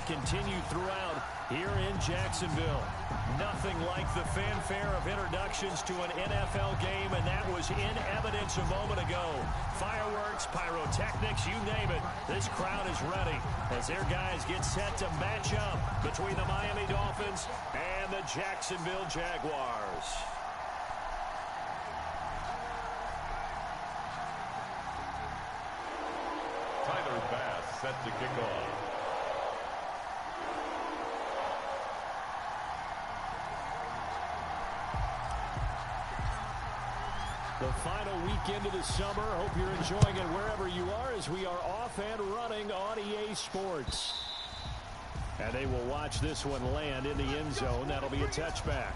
continue throughout here in Jacksonville. Nothing like the fanfare of introductions to an NFL game, and that was in evidence a moment ago. Fireworks, pyrotechnics, you name it. This crowd is ready as their guys get set to match up between the Miami Dolphins and the Jacksonville Jaguars. Set to kick off. The final weekend of the summer. Hope you're enjoying it wherever you are as we are off and running on EA Sports. And they will watch this one land in the end zone. That'll be a touchback.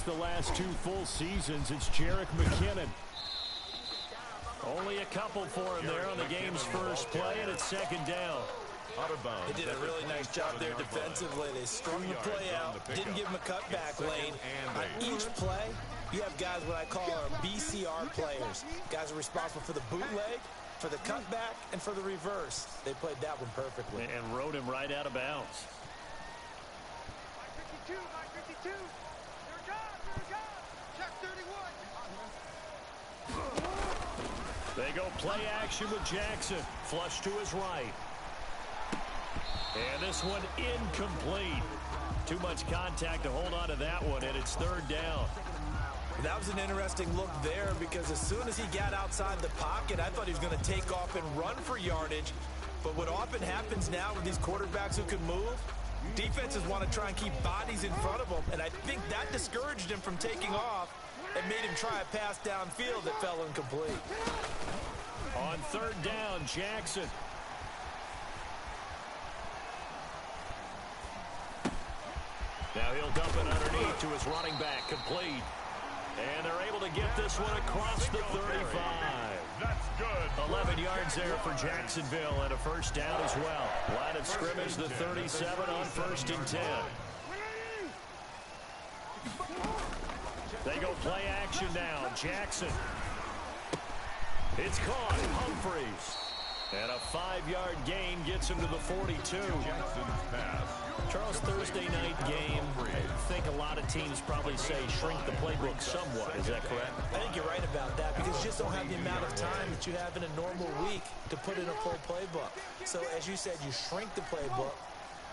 The last 2 full seasons, it's Jerick McKinnon. Only a couple for him there on the game's first play, and it's second down. They did a really nice job there defensively. They strung the play out, didn't give him a cutback lane. On each play, you have guys what I call our BCR players. Guys are responsible for the bootleg, for the cutback, and for the reverse. They played that one perfectly. And rode him right out of bounds. They go play action with Jackson. Flush to his right. And this one incomplete. Too much contact to hold on to that one, and it's third down. That was an interesting look there because as soon as he got outside the pocket, I thought he was going to take off and run for yardage. But what often happens now with these quarterbacks who can move, defenses want to try and keep bodies in front of them, and I think that discouraged him from taking off and made him try a pass downfield that fell incomplete. On third down, Jackson. Now he'll dump it underneath to his running back, complete. And they're able to get this one across the 35. That's good. 11 yards there for Jacksonville and a first down as well. Line of scrimmage, the 37 on 1st and 10. They go play action now. Jackson. It's caught. Humphreys. And a 5-yard gain gets him to the 42. Jackson's pass. Charles, Thursday night game, I think a lot of teams probably say shrink the playbook somewhat. Is that correct? I think you're right about that because you just don't have the amount of time that you have in a normal week to put in a full playbook. So as you said, you shrink the playbook,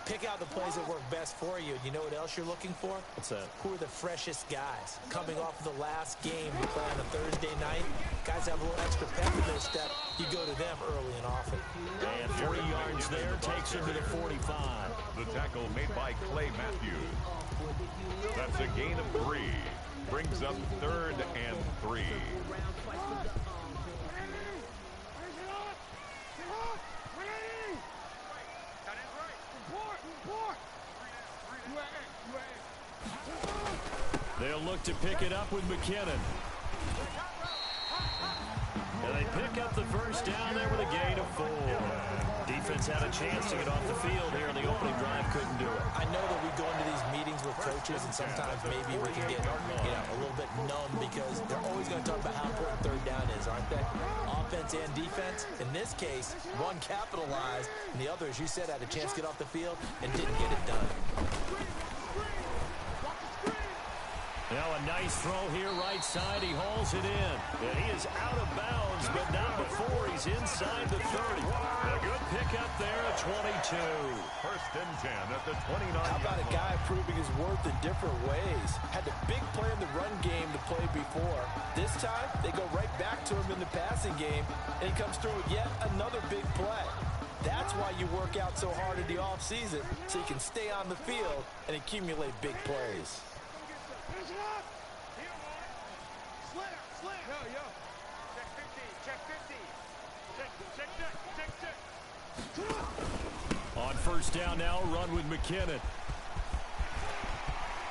pick out the plays that work best for you. You know what else you're looking for? What's that? Who are the freshest guys? Coming off of the last game to play on a Thursday night, guys have a little extra pep in their step. You go to them early and often. And 3 yards there takes him to the 45. The tackle made by Clay Matthews. That's a gain of 3. Brings up 3rd and 3. They'll look to pick it up with McKinnon. And they pick up the first down there with a gain of 4. Defense had a chance to get off the field here in the opening drive, couldn't do it. I know that we go into these meetings with coaches, and sometimes maybe we can get a little bit numb because they're always going to talk about how important third down is, aren't they? Offense and defense. In this case, one capitalized, and the other, as you said, had a chance to get off the field and didn't get it done. Now a nice throw here, right side. He hauls it in. And he is out of bounds, but not before he's inside the 30. A good pickup there at 22. 1st and 10 at the 29. How about a guy proving his worth in different ways? Had the big play in the run game to play before. This time, they go right back to him in the passing game, and he comes through with yet another big play. That's why you work out so hard in the offseason, so you can stay on the field and accumulate big plays. On first down now, run with McKinnon.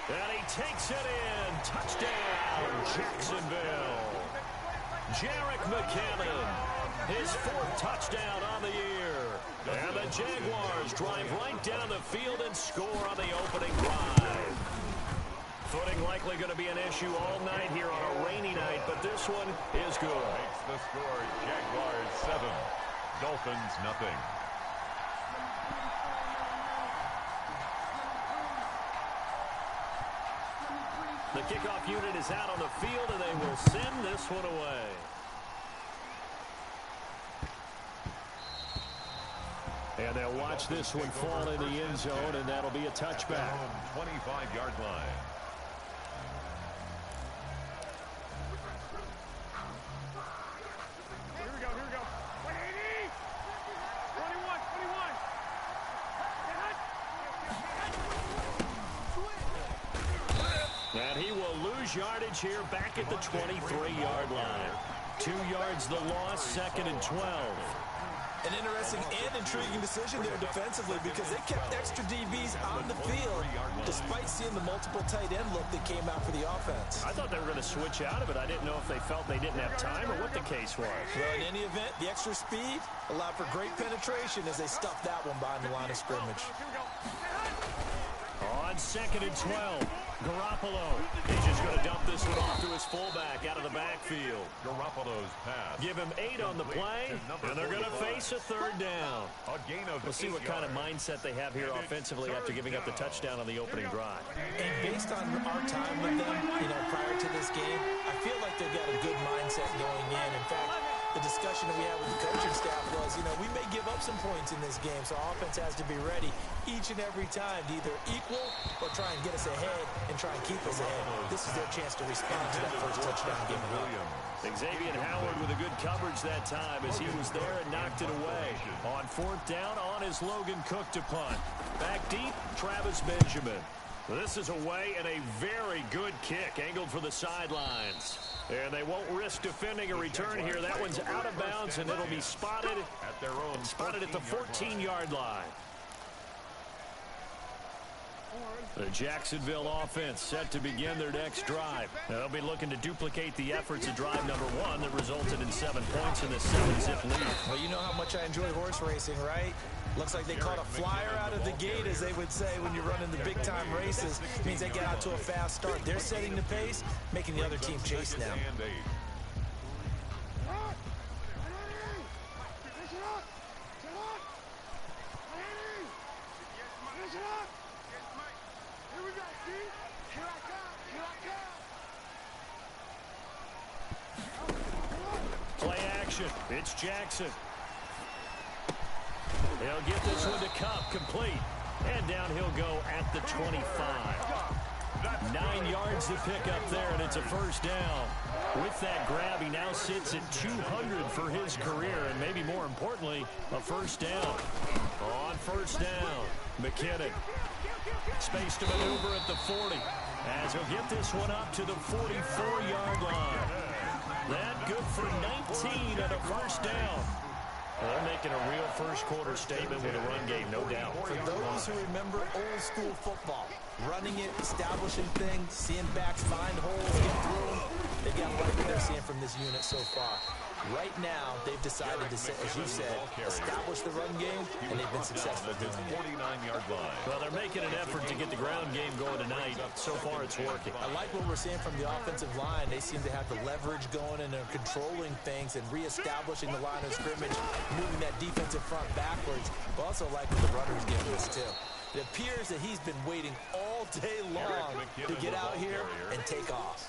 And he takes it in. Touchdown, Jacksonville. Jarek McCammon, his 4th touchdown on the year. And the Jaguars drive right down the field and score on the opening drive. Footing likely going to be an issue all night here on a rainy night, but this one is good. Makes the score Jaguars 7, Dolphins nothing. The kickoff unit is out on the field, and they will send this one away. And they'll watch this one fall in the end zone, and that'll be a touchback. 25-yard line. Here we go. 180. 21. And he will lose yardage here back at the 23-yard line. 2 yards the loss, 2nd and 12. An interesting and intriguing decision there defensively because they kept extra DBs on the field despite seeing the multiple tight end look that came out for the offense. I thought they were going to switch out of it. I didn't know if they felt they didn't have time or what the case was. Well, in any event, the extra speed allowed for great penetration as they stuffed that one behind the line of scrimmage. On 2nd and 12, Garoppolo. He's just going to dump this one off to his fullback out of the backfield. Garoppolo's pass. Give him 8 on the play, and they're going to face a 3rd down. A gain of We'll see what kind of mindset they have here offensively after giving up the touchdown on the opening drive. And based on our time with them, prior to this game, I feel like they've got a good mindset going in. In fact, the discussion that we had with the coaching staff was, we may give up some points in this game, so our offense has to be ready each and every time to either equal or try and get us ahead and try and keep us ahead. This is their chance to respond to that first touchdown given up. Xavier Howard with a good coverage that time as he was there and knocked it away. On 4th down, on his Logan Cook to punt. Back deep, Travis Benjamin. This is away and a very good kick angled for the sidelines. And they won't risk defending a return here. That one's out of bounds, and it'll be spotted at their own at the 14-yard line. The Jacksonville offense set to begin their next drive. They'll be looking to duplicate the efforts of drive number 1 that resulted in 7 points in the 7-zip lead. Well, you know how much I enjoy horse racing, right? Looks like they caught a flyer out of the gate, as they would say when you're running the big-time races. It means they get out to a fast start. They're setting the pace, making the other team chase them. Play action. It's Jackson. He'll get this one to Cup, complete. And down he'll go at the 25. 9 yards to pick up there, and it's a 1st down. With that grab, he now sits at 200 for his career, and maybe more importantly, a 1st down. On 1st down, McKinnon. Space to maneuver at the 40, as he'll get this one up to the 44-yard line. That good for 19 and a 1st down. They're making a real first-quarter statement with a run game, no doubt. For those who remember old-school football, running it, establishing things, seeing backs find holes, get through them, they got like what they're seeing from this unit so far. Right now, they've decided to, as you said, establish the run game, and they've been successful doing it. 49-yard line. Well, they're making an effort to get the ground game going tonight. So far, it's working. I like what we're seeing from the offensive line. They seem to have the leverage going, and they're controlling things and reestablishing the line of scrimmage, moving that defensive front backwards. But also like what the runner's giving us, too. It appears that he's been waiting all day long to get out here and take off.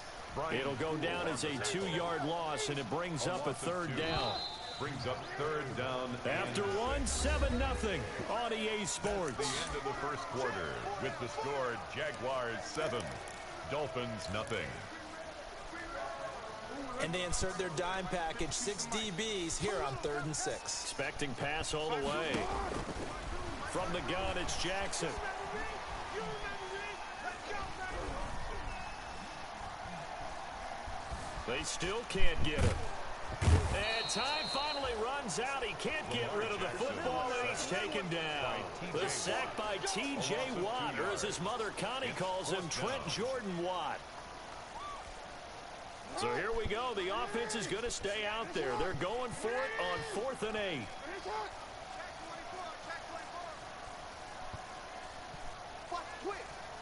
It'll go down as a 2-yard loss, and it brings up a 3rd down. Brings up 3rd down. After 7-0 on EA Sports. At the end of the first quarter, with the score Jaguars 7, Dolphins nothing. And they insert their dime package, 6 DBs here on 3rd and 6. Expecting pass all the way. From the gun, it's Jackson. They still can't get him. And time finally runs out. He can't get rid of the football, and he's taken down. The sack by T.J. Watt, or as his mother Connie calls him, Trent Jordan Watt. So here we go. The offense is going to stay out there. They're going for it on 4th and 8.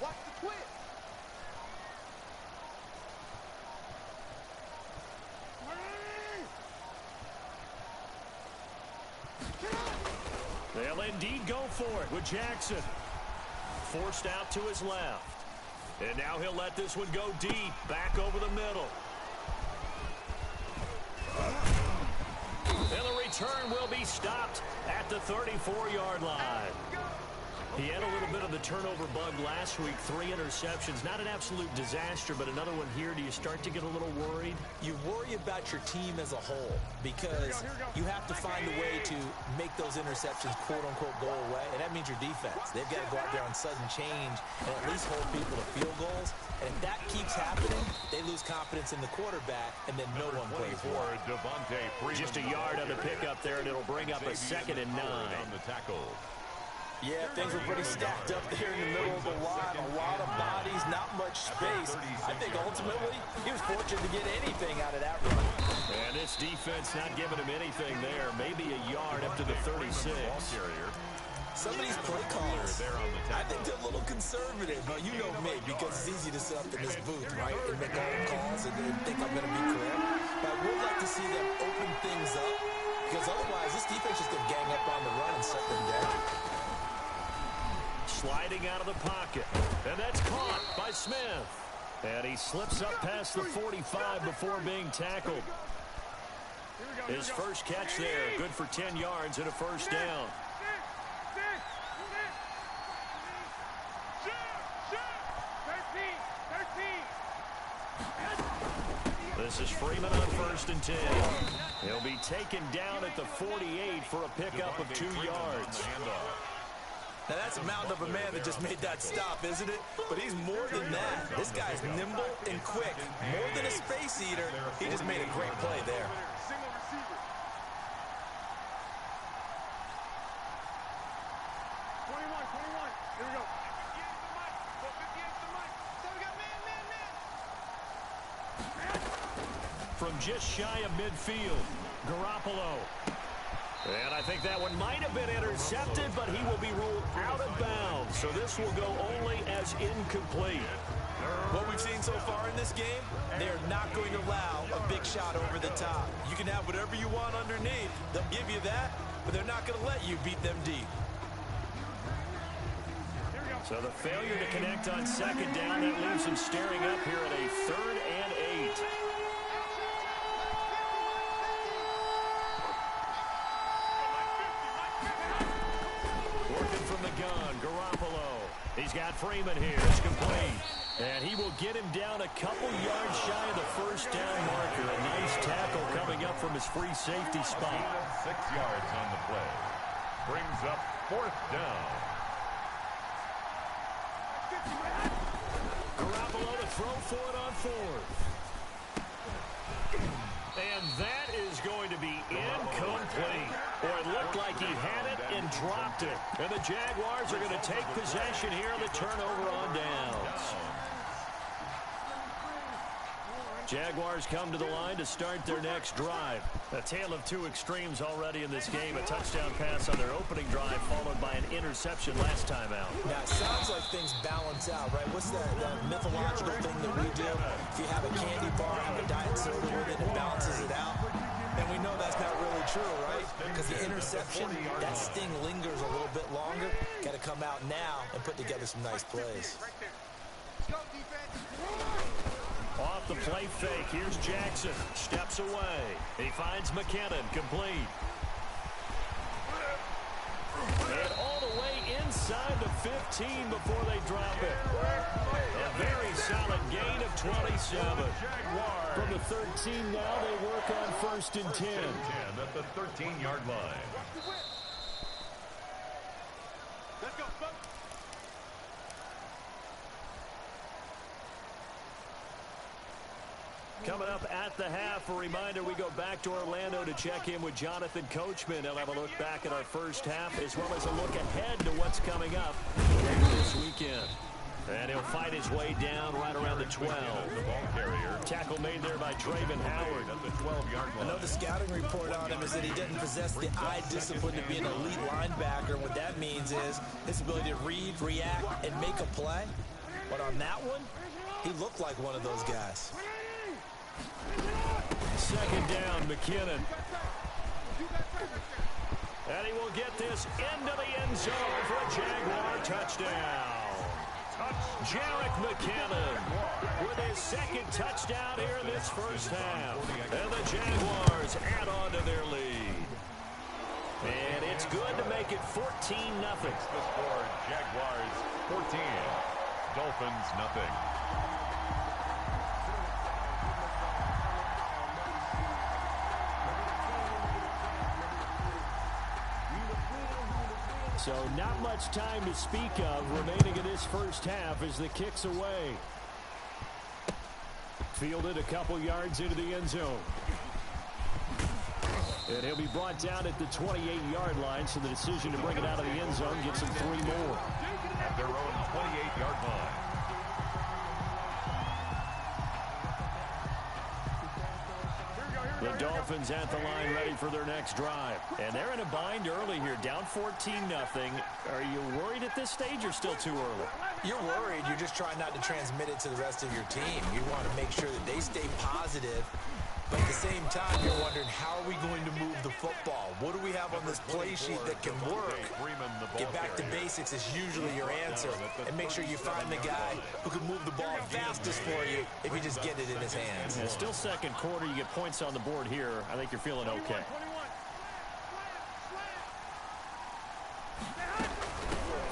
Watch the twist. They'll indeed go for it with Jackson. Forced out to his left. And now he'll let this one go deep, back over the middle. And the return will be stopped at the 34-yard line. He had a little bit of the turnover bug last week, 3 interceptions. Not an absolute disaster, but another one here. Do you start to get a little worried? You worry about your team as a whole because you have to find a way to make those interceptions, quote-unquote, go away, and that means your defense. They've got to go out there on sudden change and at least hold people to field goals. And if that keeps happening, they lose confidence in the quarterback, and then no one plays well. Just a yard on the pickup there, and it'll bring up a 2nd and 9. On the tackle. Yeah, things were pretty stacked up there in the middle of the line. A lot of bodies, not much space. I think ultimately he was fortunate to get anything out of that run. And this defense not giving him anything there. Maybe a yard up to the 36. Some of these play callers, I think they're a little conservative. But you know me, because it's easy to sit up in this booth, right, and make all the calls and think I'm going to be correct. But I would like to see them open things up, because otherwise this defense is going to gang up on the run and shut them down. Sliding out of the pocket. And that's caught by Smith. And he slips up past the 45 before being tackled. His first catch there, good for 10 yards and a first down. This is Freeman on 1st and 10. He'll be taken down at the 48 for a pickup of 2 yards. Now, that's a mountain of a man that just made that stop, isn't it? But he's more than that. This guy's nimble and quick. More than a space eater, he just made a great play there. Single receiver. 21. Here we go. From just shy of midfield, Garoppolo. And I think that one might have been intercepted, but he will be ruled out of bounds. So this will go only as incomplete. What we've seen so far in this game, they're not going to allow a big shot over the top. You can have whatever you want underneath. They'll give you that, but they're not going to let you beat them deep. So the failure to connect on 2nd down, that leaves him staring up here at a 3rd and 8. Gun, Garoppolo. He's got Freeman here. It's complete. And he will get him down a couple yards shy of the first down marker. A nice tackle coming up from his free safety spot. 6 yards on the play. Brings up 4th down. Garoppolo to throw for it on 4th. And that is going to be incomplete. Or it looked like he had it and dropped it. And the Jaguars are going to take possession here on the turnover on downs. Jaguars come to the line to start their next drive. A tale of 2 extremes already in this game. A touchdown pass on their opening drive, followed by an interception last time out. Now, it sounds like things balance out, right? What's that mythological thing that we do? If you have a candy bar, have a diet soda with it, it balances it out. And we know that's not really true, right? Because the interception, that sting lingers a little bit longer. Got to come out now and put together some nice plays. Off the play fake, here's Jackson. Steps away. He finds McKinnon, complete. And all the way inside the 15 before they drop it. A very solid gain of 27. From the 13 now, they work on 1st and 10. At the 13-yard line. Let's go. Coming up at the half, a reminder, we go back to Orlando to check in with Jonathan Coachman. He'll have a look back at our first half, as well as a look ahead to what's coming up this weekend. And he'll fight his way down right around the 12. The ball carrier. Tackle made there by Traven Howard. At the 12-yard line. I know the scouting report on him is that he doesn't possess the eye discipline to be an elite linebacker. What that means is his ability to read, react, and make a play. But on that one, he looked like one of those guys. Second down, McKinnon. And he will get this into the end zone for a Jaguar touchdown. Jarek McKinnon with his second touchdown here in this first half. And the Jaguars add on to their lead. And it's good to make it 14-0. The score, Jaguars 14, Dolphins nothing. So not much time to speak of remaining in this first half as the kick's away. Fielded a couple yards into the end zone. And he'll be brought down at the 28-yard line, so the decision to bring it out of the end zone gets him 3 more. At their own 28-yard line. The Dolphins at the line ready for their next drive. And they're in a bind early here, down 14-0. Are you worried at this stage or still too early? You're worried. You're just trying not to transmit it to the rest of your team. You want to make sure that they stay positive. But at the same time, you're wondering, how are we going to move the football? What do we have on this play sheet that can work? Get back to basics is usually your answer. And make sure you find the guy who can move the ball fastest for you if you just get it in his hands. And still second quarter, you get points on the board here. I think you're feeling okay.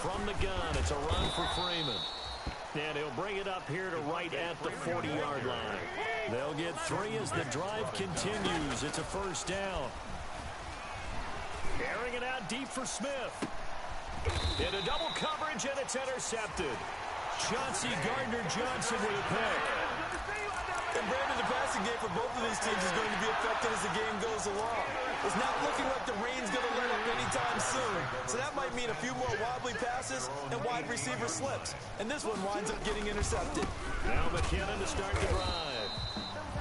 From the gun, it's a run for Freeman. And he'll bring it up here to right at the 40-yard line. They'll get 3 as the drive continues. It's a first down. Airing it out deep for Smith. Into double coverage, and it's intercepted. Chauncey Gardner-Johnson with a pick. And Brandon, the passing game for both of these teams is going to be affected as the game goes along. It's not looking like the rain's going to let up anytime soon. So that might mean a few more wobbly passes and wide receiver slips. And this one winds up getting intercepted. Now McKinnon to start the drive.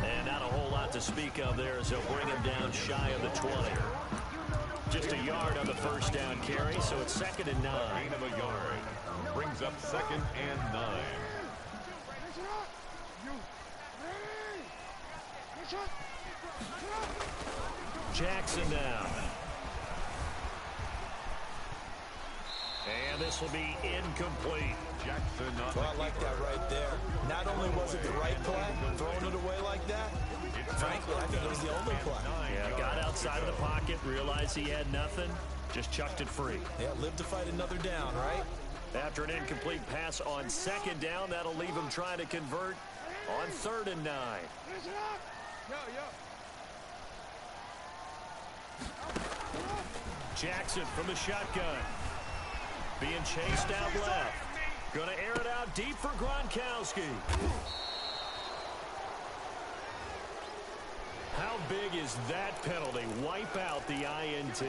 And not a whole lot to speak of there as they'll bring him down shy of the 20. Just a yard on the first down carry, so it's 2nd and 9. Gain of a yard. Brings up 2nd and 9. Jackson down. And this will be incomplete. Jackson not. Well, I like that right there. Not only was it the right play, throwing it away like that, frankly, I think it was the only play. Yeah, got outside of the pocket, realized he had nothing, just chucked it free. Yeah, live to fight another down, right? After an incomplete pass on 2nd down, that'll leave him trying to convert on 3rd and 9. Jackson from the shotgun. Being chased out left. Going to air it out deep for Gronkowski. How big is that penalty? Wipe out the INT.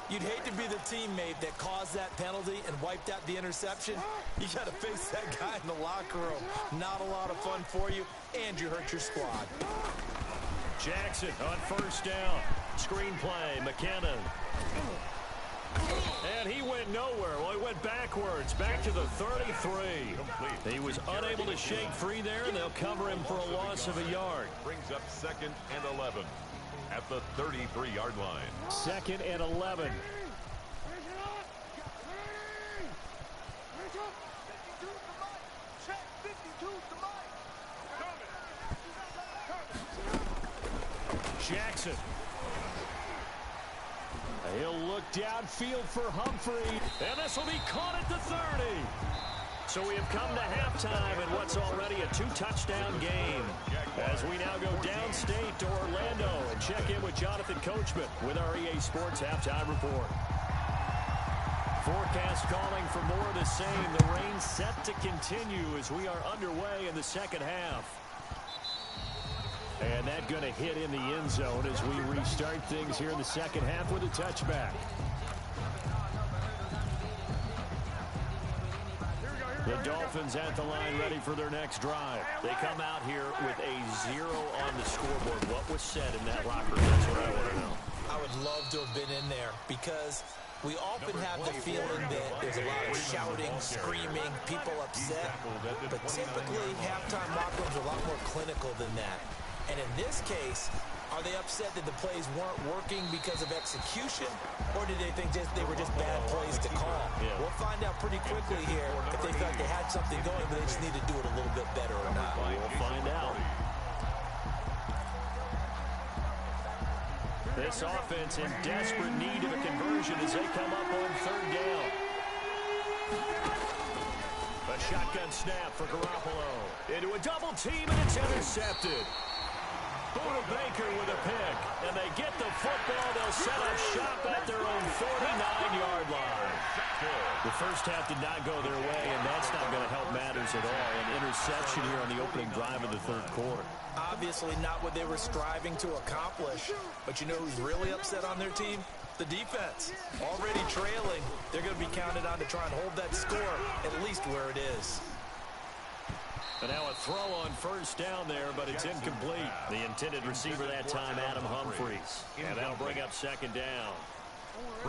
You'd hate to be the teammate that caused that penalty and wiped out the interception. You got to face that guy in the locker room. Not a lot of fun for you, and you hurt your squad. Jackson on 1st down. Screen play, McKinnon. And he went nowhere. Well, he went backwards, back to the 33. He was unable to shake free there, and they'll cover him for a loss of a yard. Brings up 2nd and 11 at the 33-yard line. 2nd and 11. Jackson. He'll look downfield for Humphrey. And this will be caught at the 30. So we have come to halftime in what's already a 2-touchdown game. As we now go downstate to Orlando and check in with Jonathan Coachman with our EA Sports Halftime Report. Forecast calling for more of the same. The rain set to continue as we are underway in the second half. And that going to hit in the end zone as we restart things here in the second half with a touchback. Here we go. The Dolphins at the line ready for their next drive. They come out here with a 0 on the scoreboard. What was said in that locker room? That's what I want to know. I would love to have been in there because we often have the feeling that there's a lot of shouting, screaming, people upset. But typically, halftime locker rooms are a lot more clinical than that. And in this case, are they upset that the plays weren't working because of execution, or did they think they were just bad plays to call? Yeah. We'll find out pretty quickly here if they felt they had something going, but they just need to do it a little bit better or not. We'll find out. This offense in desperate need of a conversion as they come up on third down. A shotgun snap for Garoppolo. Into a double team, and it's intercepted. Buda Baker with a pick, and they get the football. They'll set up shop at their own 49-yard line. The first half did not go their way, and that's not going to help matters at all. An interception here on the opening drive of the third quarter. Obviously not what they were striving to accomplish, but you know who's really upset on their team? The defense. Already trailing, they're going to be counted on to try and hold that score at least where it is. And now a throw on first down there, but it's incomplete. The intended receiver that time, Adam Humphries. And that'll bring up second down.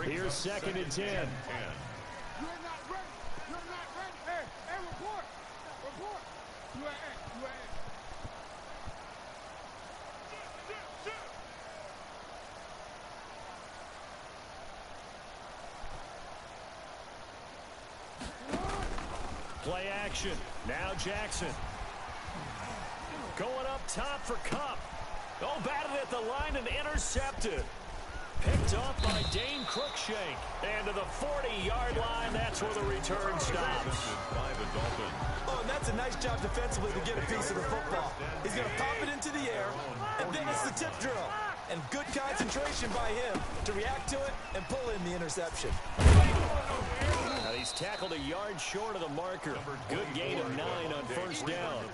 Here's second and 10. You're not ready. You're not ready. Hey, report. Report. You ain't. Play action. Now Jackson. Going up top for Kupp. Oh, batted at the line and intercepted. Picked off by Dane Cruikshank. And to the 40-yard line, that's where the return stops. Oh, and that's a nice job defensively to get a piece of the football. He's going to pop it into the air, and then it's the tip drill. And good concentration by him to react to it and pull in the interception. Now he's tackled a yard short of the marker. Good gain of 9 on first down.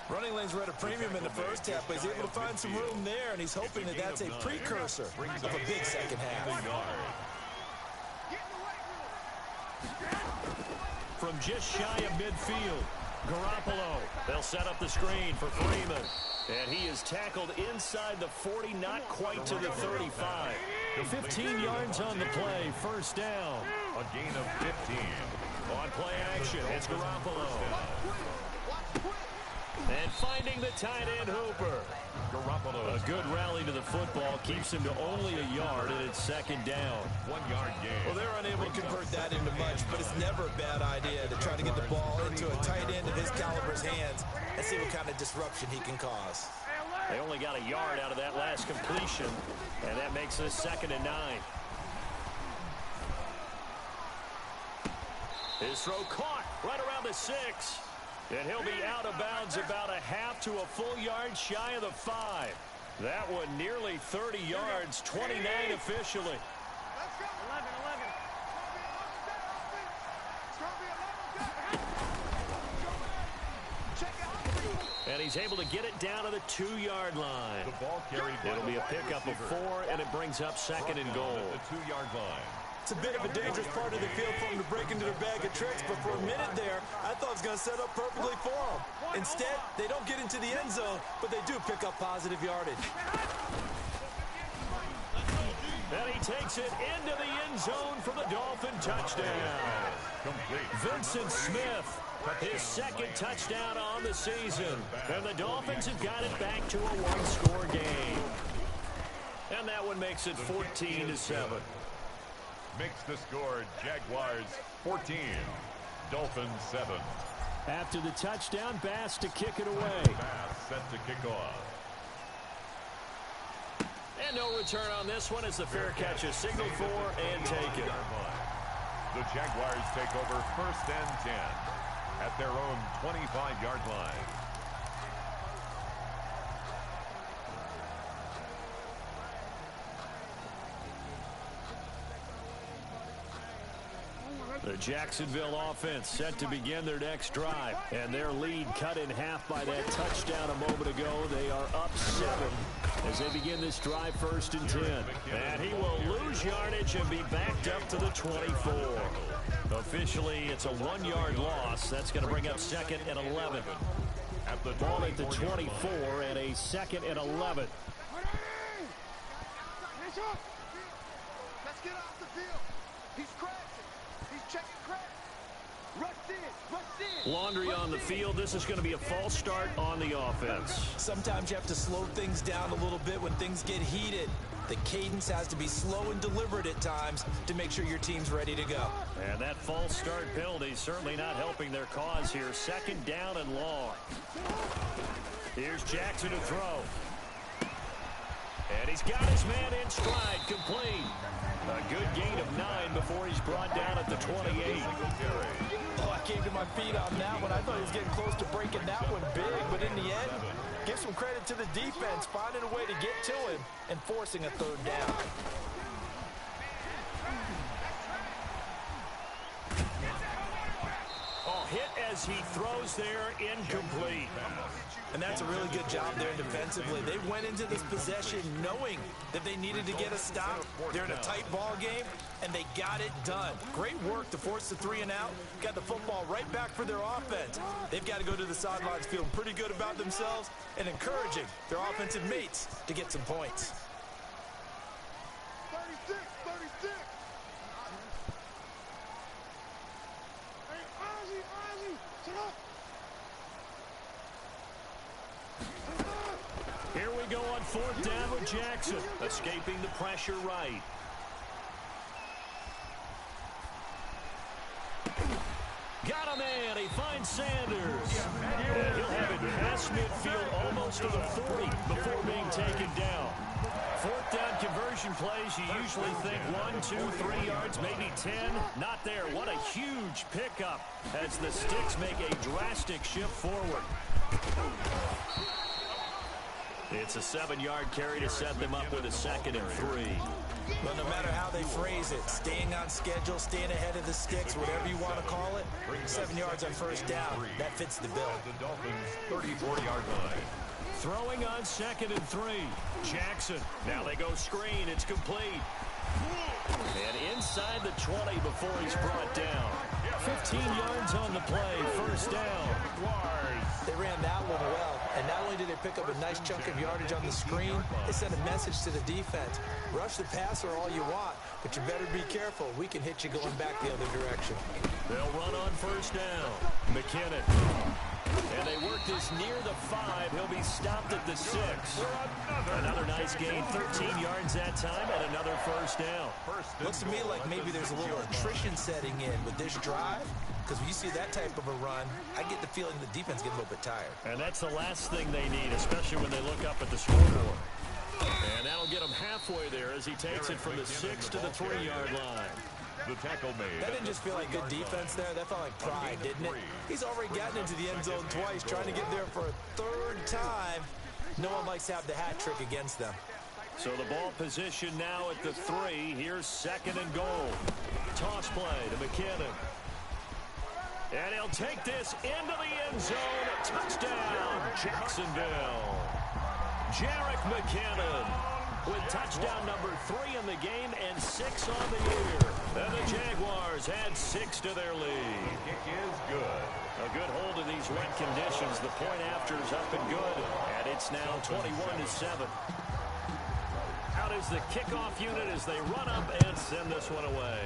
Running lanes were at a premium in the first half, but he's able to find some room there, and he's hoping that that's a precursor of a big second half. From just shy of midfield, Garoppolo. They'll set up the screen for Freeman. And he is tackled inside the 40, not quite to the 35. 15 yards on the play, first down. A gain of 15. On play action, it's Garoppolo. And finding the tight end Hooper. Garoppolo. A good rally to the football keeps him to only a yard, and it's second down. 1 yard gain. Well, they're unable to convert that into much, but it's never a bad idea to try to get the ball into a tight end of his caliber's hands and see what kind of disruption he can cause. They only got a yard out of that last completion, and that makes us second and 9. His throw caught right around the 6. And he'll be out of bounds about a half to a full yard shy of the 5. That one nearly 30 yards, 29 officially. Let's go. 11. And he's able to get it down to the 2-yard line. The ball carried. It'll be a pickup of 4, and it brings up second and goal. At the 2-yard line. It's a bit of a dangerous part of the field for him to break into their bag of tricks, but for a minute there, I thought it was going to set up perfectly for him. Instead, they don't get into the end zone, but they do pick up positive yardage. And he takes it into the end zone for the Dolphin touchdown. Complete. Vincent Smith, his second touchdown on the season. And the Dolphins have got it back to a one-score game. And that one makes it 14-7. Makes the score Jaguars 14, Dolphins 7. After the touchdown, Bass to kick it away. Bass set to kick off. And no return on this one as the fair catch is signaled for and taken. The Jaguars take over first and 10 at their own 25-yard line. The Jacksonville offense set to begin their next drive. And their lead cut in half by that touchdown a moment ago. They are up 7. as they begin this drive 1st and 10. And he will lose yardage and be backed up to the 24. Officially, it's a 1-yard loss. That's going to bring up 2nd and 11. At the ball at the 24 and a 2nd and 11. Let's get off the field. He's crashing. He's checking cracks. Rush in. Rush in. Laundry on the field. This is going to be a false start on the offense. Sometimes you have to slow things down a little bit when things get heated. The cadence has to be slow and deliberate at times to make sure your team's ready to go. And that false start penalty certainly not helping their cause here. 2nd down and long. Here's Jackson to throw. And he's got his man in stride, complete. A good gain of 9 before he's brought down at the 28. Oh, I came to my feet on that one. I thought he was getting close to breaking that one big, but in the end, give some credit to the defense, finding a way to get to him and forcing a 3rd down. Oh, hit as he throws there, incomplete. And that's a really good job there defensively. They went into this possession knowing that they needed to get a stop. They're in a tight ball game, and they got it done. Great work to force the 3 and out. Got the football right back for their offense. They've got to go to the sidelines feeling pretty good about themselves and encouraging their offensive mates to get some points. 36, 36. Hey, Ozzie, sit up. Here we go on 4th down with Jackson, escaping the pressure right. Got a man. He finds Sanders. And he'll have it past midfield almost to the 40 before being taken down. 4th down conversion plays, you usually think 1, 2, 3 yards, maybe 10. Not there. What a huge pickup as the Sticks make a drastic shift forward. It's a 7-yard carry to set them up with a 2nd and 3. But no matter how they phrase it, staying on schedule, staying ahead of the Sticks, whatever you want to call it, 7 yards on 1st down, that fits the bill. The Dolphins 34-yard line. Throwing on 2nd and 3. Jackson. Now they go screen. It's complete. And inside the 20 before he's brought down. 15 yards on the play. 1st down. They ran that one well, and not only did they pick up a nice chunk of yardage on the screen, they sent a message to the defense. Rush the passer all you want, but you better be careful. We can hit you going back the other direction. They'll run on 1st down. McKinnon. And they work this near the 5. He'll be stopped at the 6. Another nice gain. 13 yards that time and another 1st down. Looks to me like maybe there's a little attrition setting in with this drive, because when you see that type of a run, I get the feeling the defense gets a little bit tired. And that's the last thing they need, especially when they look up at the scoreboard. And that'll get him halfway there as he takes it from the 6 to the 3-yard line. The tackle made. That didn't just feel like good defense there. That felt like pride, didn't it? He's already gotten into the end zone twice, trying to get there for a 3rd time. No one likes to have the hat trick against them. So the ball position now at the 3. Here's 2nd and goal. Toss play to McKinnon. And he'll take this into the end zone. A touchdown, Jacksonville. Jerick McKinnon with touchdown number 3 in the game and 6 on the year. And the Jaguars add 6 to their lead. Kick is good. A good hold in these wet conditions. The point after is up and good. And it's now 21-7. Out is the kickoff unit as they run up and send this one away.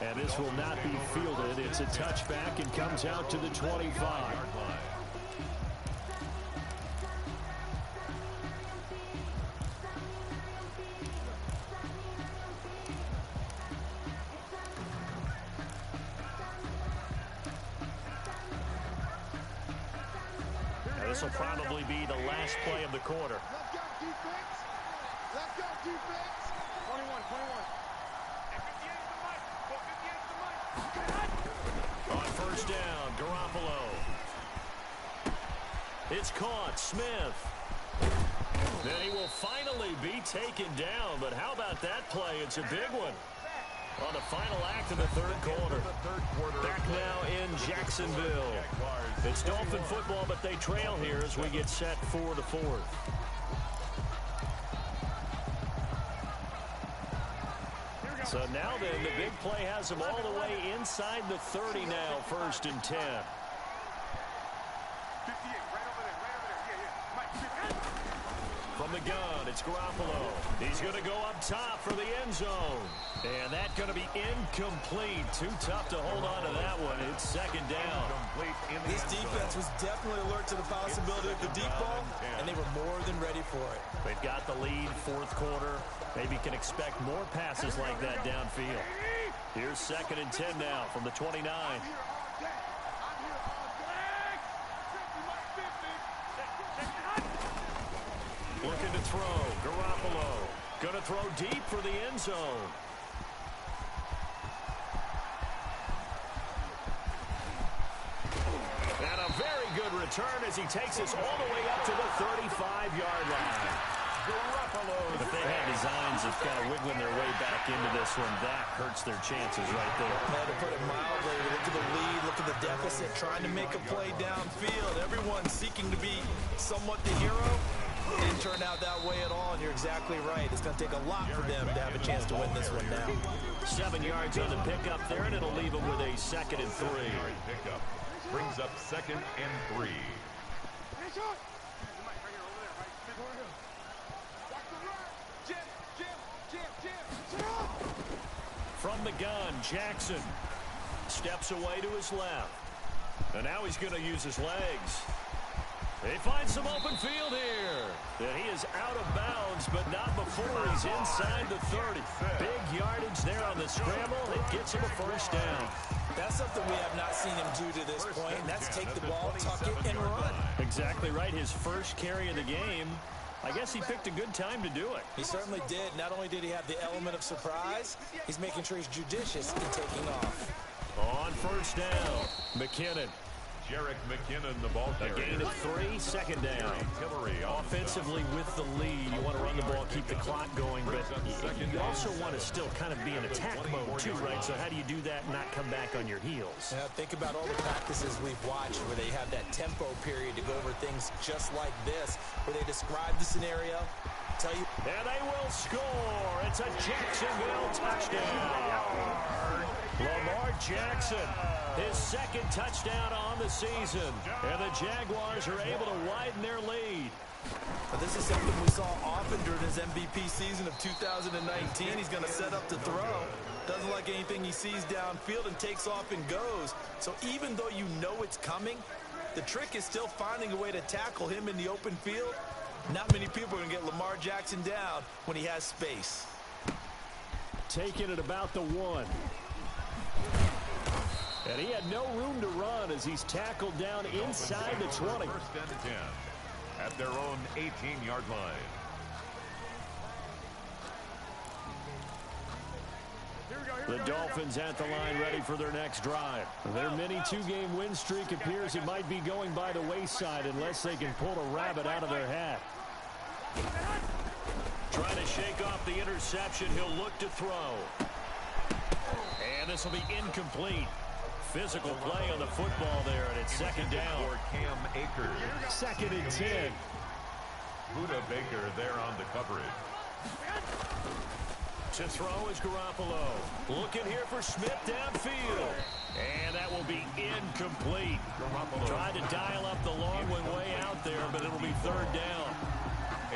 And this will not be fielded. It's a touchback and comes out to the 25. This will probably be the last play of the quarter. Let's go, defense. Let's go, defense. 21, 21. On 1st down, Garoppolo. It's caught, Smith. Then he will finally be taken down, but how about that play? It's a big one. on the final act of the third quarter. Back now in Jacksonville. It's Dolphin football, but they trail here as we get set for the fourth. So now then, the big play has him all the way inside the 30 now, 1st and 10. From the gun, it's Garoppolo. He's going to go up top for the end zone. And that's going to be incomplete. Too tough to hold on to that one. It's 2nd down. This defense was definitely alert to the possibility of the deep ball, and they were more than ready for it. They've got the lead, 4th quarter. Maybe can expect more passes like that downfield. Here's 2nd and 10 now from the 29. Looking to throw. Garoppolo. Going to throw deep for the end zone. And a very good return as he takes us all the way up to the 35-yard line. Garoppolo. If they had designs of kind of wiggling their way back into this one, that hurts their chances right there. To put it mildly, look at the lead, look at the deficit, trying to make a play downfield. Everyone seeking to be somewhat the hero. Didn't turn out that way at all, and you're exactly right. It's going to take a lot for them to have a chance to win this one now. 7 yards on the pickup there, and it'll leave them with a 2nd and 3. Pickup brings up 2nd and 3. From the gun, Jackson steps away to his left. And now he's going to use his legs. He finds some open field here. And he is out of bounds, but not before he's inside the 30. Big yardage there on the scramble. It gets him a 1st down. That's something we have not seen him do to this point. That's take the ball, tuck it, and run. Exactly right. His first carry of the game. I guess he picked a good time to do it. He certainly did. Not only did he have the element of surprise, he's making sure he's judicious in taking off. On 1st down, McKinnon. Jerick McKinnon, the ball carrier. A gain of 3, 2nd down. Offensively with the lead, you want to run the ball, keep the clock going, but you also want to still kind of be in attack mode too, right? So how do you do that and not come back on your heels? Yeah, think about all the practices we've watched where they have that tempo period to go over things just like this, where they describe the scenario, tell you. And they will score. It's a Jacksonville touchdown. Lamar Jackson, his 2nd touchdown on the season. And the Jaguars are able to widen their lead. But this is something we saw often during his MVP season of 2019. He's going to set up to throw. Doesn't like anything he sees downfield and takes off and goes. So even though you know it's coming, the trick is still finding a way to tackle him in the open field. Not many people are going to get Lamar Jackson down when he has space. Taking it about the 1. And he had no room to run as he's tackled down inside the 20. 1st and 10 at their own 18-yard line. The Dolphins at the line ready for their next drive. Their mini 2-game win streak appears it might be going by the wayside unless they can pull a rabbit out of their hat. Trying to shake off the interception. He'll look to throw. And this will be incomplete. Physical play on the football there, and it's 2nd down. For Cam Akers. 2nd and 10. Buda Baker there on the coverage. To throw is Garoppolo. Looking here for Smith downfield. And that will be incomplete. Tried to dial up the long one way out there, but it'll be 3rd down.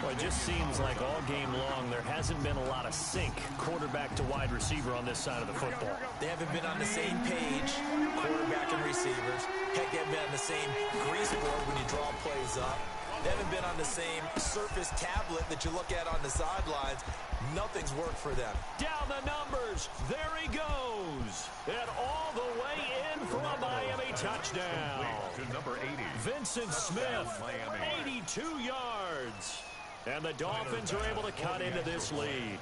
Well, it just seems like all game long there hasn't been a lot of sync quarterback to wide receiver on this side of the football. They haven't been on the same page, quarterback and receivers. Heck, they haven't been on the same grease board when you draw plays up. They haven't been on the same Surface tablet that you look at on the sidelines. Nothing's worked for them. Down the numbers. There he goes. And all the way in for a Miami touchdown. To number 80. Vincent Smith, 82 yards. And the Dolphins are able to cut into this lead.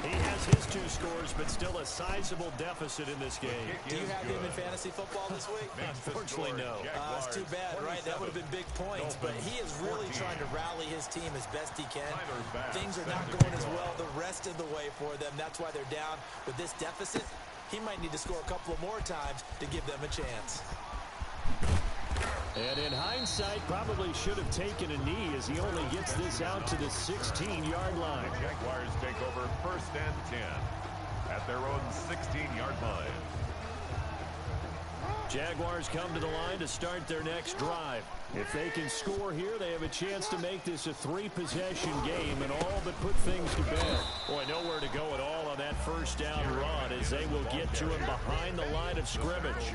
He has his 2 scores, but still a sizable deficit in this game. Do you have him in fantasy football this week? Unfortunately, no. It's too bad, right? That would have been big points, but he is really trying to rally his team as best he can. Things are not going as well the rest of the way for them. That's why they're down with this deficit. He might need to score a couple of more times to give them a chance. And in hindsight, probably should have taken a knee as he only gets this out to the 16-yard line. The Jaguars take over 1st and 10 at their own 16-yard line. Jaguars come to the line to start their next drive. If they can score here, they have a chance to make this a 3-possession game and all but put things to bed. Boy, nowhere to go at all on that 1st down run as they will get to him behind the line of scrimmage.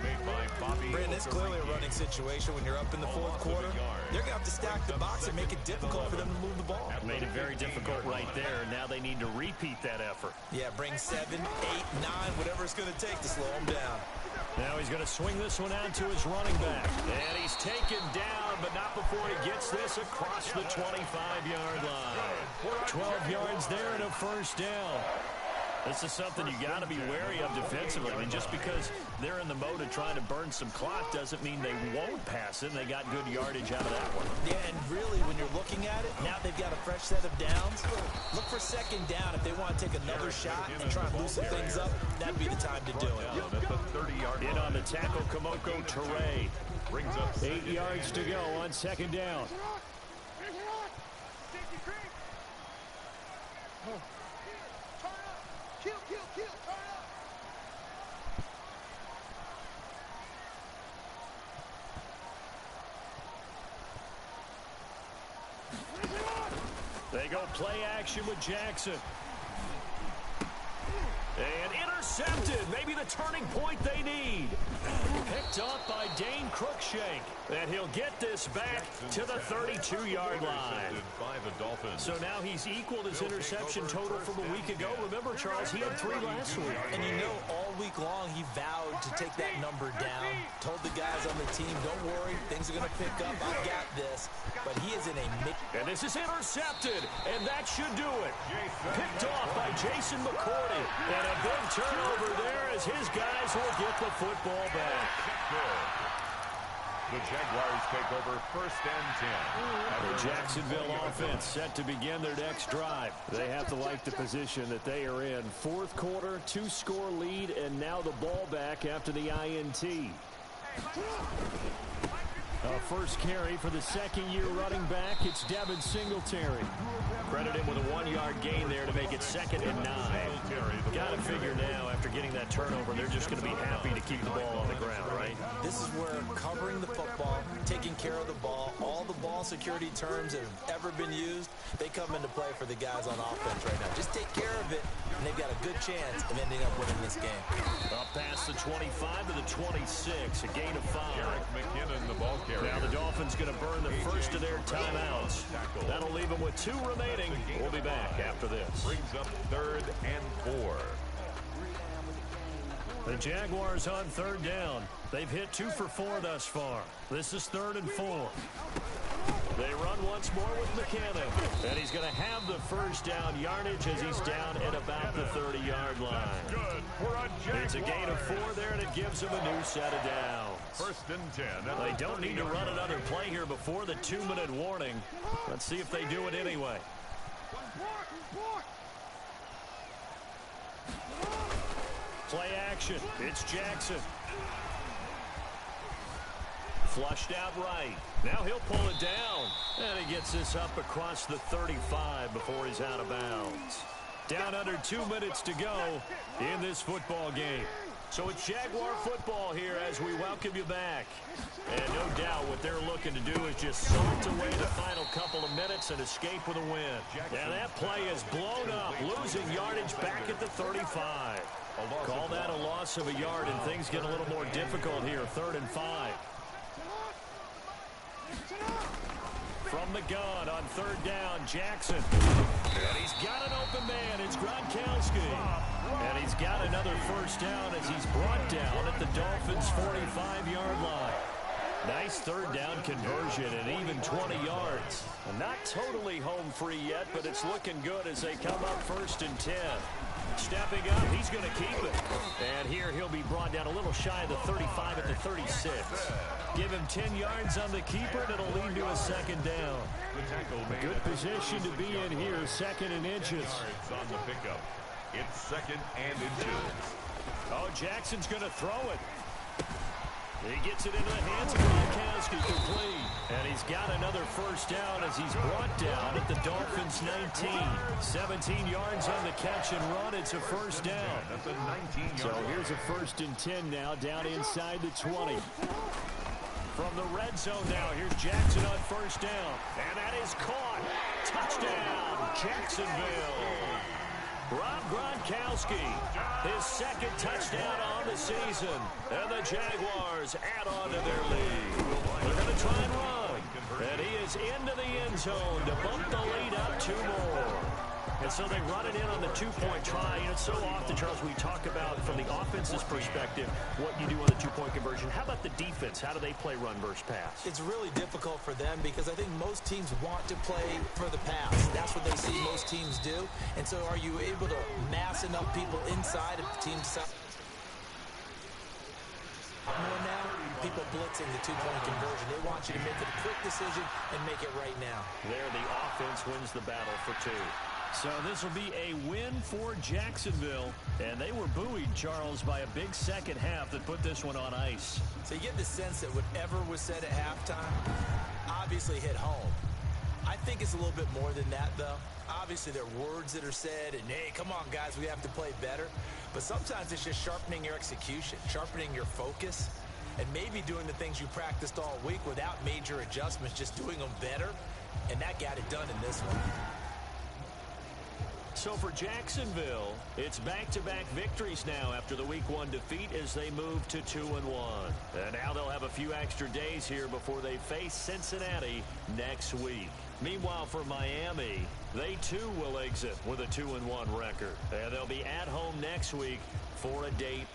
Brandon, it's clearly a running situation when you're up in the 4th quarter. They're going to have to stack the box and make it difficult for them to move the ball. Made it very difficult right there. Now they need to repeat that effort. Yeah, bring 7, 8, 9, whatever it's going to take to slow them down. Now he's going to swing this one out to his running back. And he's taken down, but not before he gets this across the 25-yard line. 12 yards there and a 1st down. This is something you got to be wary of defensively. I mean, just because they're in the mode of trying to burn some clock doesn't mean they won't pass it. They got good yardage out of that one. Yeah, and really, when you're looking at it, now they've got a fresh set of downs. Look for 2nd down. If they want to take another shot and try and loosen things up, that'd be the time to do it. In on the tackle, Kamoko Toure. Brings up 8 yards to go on 2nd down. They go play action with Jackson. And intercepted. Maybe the turning point they need. Picked up by Dane Cruikshank. And he'll get this back to the 32-yard line. By the Dolphins. So now he's equaled his interception total from a week ago. Remember, Charles, he had 3 last week. And you know, all week long he vowed to take that number down. Told the guys on the team, don't worry, things are going to pick up. I got this. But he is in a mix. And this is intercepted. And that should do it. Picked off by Jason McCourty. And a big turnover there as his guys will get the football back. The Jaguars take over 1st and 10. The Jacksonville offense set to begin their next drive. They have to like the position that they are in. 4th quarter, 2-score lead, and now the ball back after the INT. First carry for the 2nd-year running back. It's Devin Singletary. Credit him with a 1-yard gain there to make it 2nd and 9. Got to figure now, after getting that turnover, they're just going to be happy to keep the ball on the ground, right? This is where covering the football, taking care of the ball, all the ball security terms that have ever been used, they come into play for the guys on offense right now. Just take care of it, and they've got a good chance of ending up winning this game. Up past the 25 to the 26, a gain of 5. Eric McKinnon, the ball carrier. Now the Dolphins going to burn the first of their timeouts. That'll leave them with 2 remaining. We'll be back after this. Brings up 3rd and 4. The Jaguars on 3rd down. They've hit 2 for 4 thus far. This is 3rd and 4. They run once more with McKinnon. And he's going to have the 1st down yardage as he's down at about the 30-yard line. It's a gain of 4 there, and it gives him a new set of downs. 1st and 10. They don't need to run another play here before the 2-minute warning. Let's see if they do it anyway. Play action. It's Jackson. Flushed out right. Now he'll pull it down. And he gets this up across the 35 before he's out of bounds. Down under 2 minutes to go in this football game. So it's Jaguar football here as we welcome you back. And no doubt what they're looking to do is just salt away the final couple of minutes and escape with a win. And that play is blown up, losing yardage back at the 35. Call that a loss of a yard, and things get a little more difficult here, 3rd and 5. From the gun on 3rd down, Jackson. And he's got an open man. It's Gronkowski. And he's got another 1st down as he's brought down at the Dolphins' 45-yard line. Nice 3rd down conversion and even 20 yards. Not totally home free yet, but it's looking good as they come up 1st and 10. stepping up. He's going to keep it. And here he'll be brought down a little shy of the 35 at the 36. Give him 10 yards on the keeper, and it'll lead to a second down. A good position to be in here, 2nd and inches. On the pickup. It's 2nd and inches. Oh, Jackson's going to throw it. He gets it into the hands of Malc-Fya, complete. And he's got another first down as he's brought down at the Dolphins' 19. 17 yards on the catch and run. It's a first down. That's a 19-yard. So here's a 1st and 10 now, down inside the 20. From the red zone now, here's Jackson on first down. And that is caught. Touchdown, Jacksonville. Rob Gronkowski, his 2nd touchdown on the season. And the Jaguars add on to their lead. They're going to try and run. And he is into the end zone to bump the lead up 2 more. And so they run it in on the 2-point try. You know, so often, Charles, we talk about from the offense's perspective what you do on the 2-point conversion. How about the defense? How do they play run versus pass? It's really difficult for them because I think most teams want to play for the pass. That's what they see most teams do. And so are you able to mass enough people inside if the team decides more now? People blitzing the 2-point conversion. They want you to make it a quick decision and make it right now. There, the offense wins the battle for 2. So this will be a win for Jacksonville. And they were buoyed, Charles, by a big second half that put this one on ice. So you get the sense that whatever was said at halftime obviously hit home. I think it's a little bit more than that, though. Obviously, there are words that are said, and, hey, come on, guys, we have to play better. But sometimes it's just sharpening your execution, sharpening your focus, and maybe doing the things you practiced all week without major adjustments, just doing them better. And that got it done in this one. So for Jacksonville, it's back-to-back victories now after the Week 1 defeat as they move to 2-1. And now they'll have a few extra days here before they face Cincinnati next week. Meanwhile, for Miami, they too will exit with a 2-1 record. And they'll be at home next week for a date